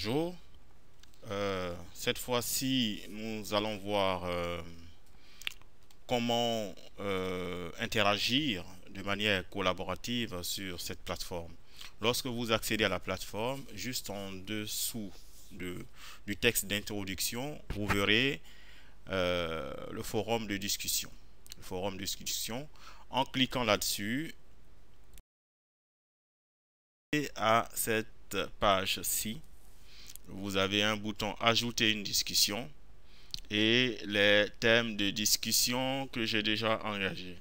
Bonjour. Cette fois-ci, nous allons voir comment interagir de manière collaborative sur cette plateforme. Lorsque vous accédez à la plateforme, juste en dessous du texte d'introduction, vous verrez le forum de discussion. Le forum de discussion. En cliquant là-dessus, et à cette page-ci, vous avez un bouton ajouter une discussion et les thèmes de discussion que j'ai déjà engagés.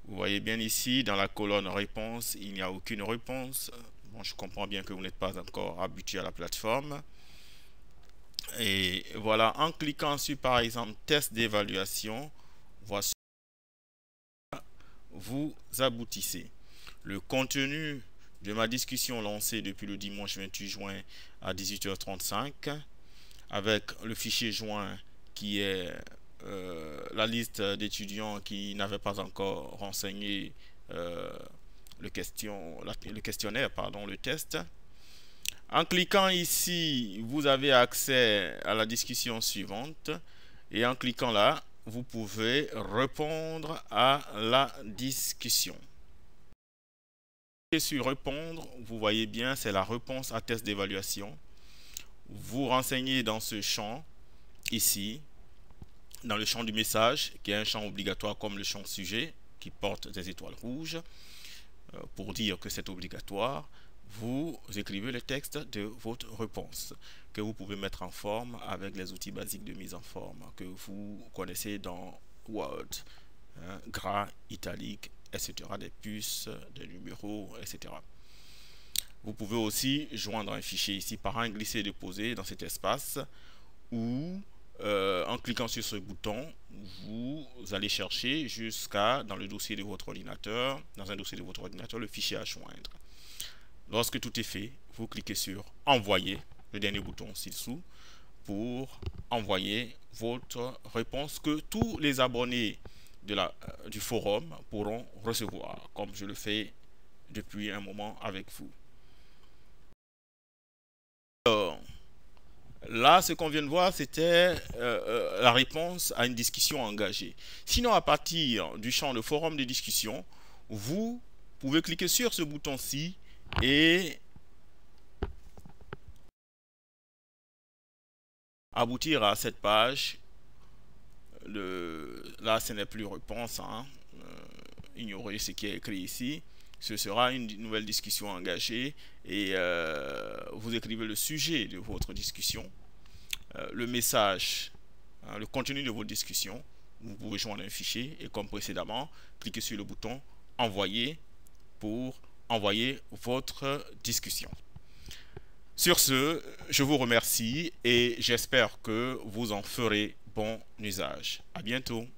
Vous voyez bien ici dans la colonne réponse, il n'y a aucune réponse. Bon, je comprends bien que vous n'êtes pas encore habitué à la plateforme. Et voilà, en cliquant sur par exemple test d'évaluation, voici vous aboutissez. Le contenu de ma discussion lancée depuis le dimanche 28 juin à 18h35 avec le fichier joint qui est la liste d'étudiants qui n'avaient pas encore renseigné le questionnaire, pardon, le test. En cliquant ici, vous avez accès à la discussion suivante et en cliquant là, vous pouvez répondre à la discussion. Et sur répondre, vous voyez bien, c'est la réponse à test d'évaluation. Vous renseignez dans ce champ ici, dans le champ du message, qui est un champ obligatoire comme le champ sujet, qui porte des étoiles rouges, pour dire que c'est obligatoire. Vous écrivez le texte de votre réponse, que vous pouvez mettre en forme avec les outils basiques de mise en forme que vous connaissez dans Word, gras, italique, etc., des puces, des numéros, etc. Vous pouvez aussi joindre un fichier ici par un glisser et déposer dans cet espace ou en cliquant sur ce bouton, vous allez chercher jusqu'à dans le dossier de votre ordinateur, dans un dossier de votre ordinateur, le fichier à joindre. Lorsque tout est fait, vous cliquez sur envoyer, le dernier bouton ci-dessous, pour envoyer votre réponse que tous les abonnés du forum pourront recevoir, comme je le fais depuis un moment avec vous. Alors, là, ce qu'on vient de voir, c'était la réponse à une discussion engagée. Sinon, à partir du champ de forum de discussion, vous pouvez cliquer sur ce bouton-ci et aboutir à cette page. Là, ce n'est plus réponse, hein. Ignorez ce qui est écrit ici. Ce sera une nouvelle discussion engagée et vous écrivez le sujet de votre discussion, le message, hein, le contenu de votre discussion. Vous pouvez joindre un fichier et comme précédemment, cliquez sur le bouton envoyer pour envoyer votre discussion. Sur ce, je vous remercie et j'espère que vous en ferez bon usage. À bientôt.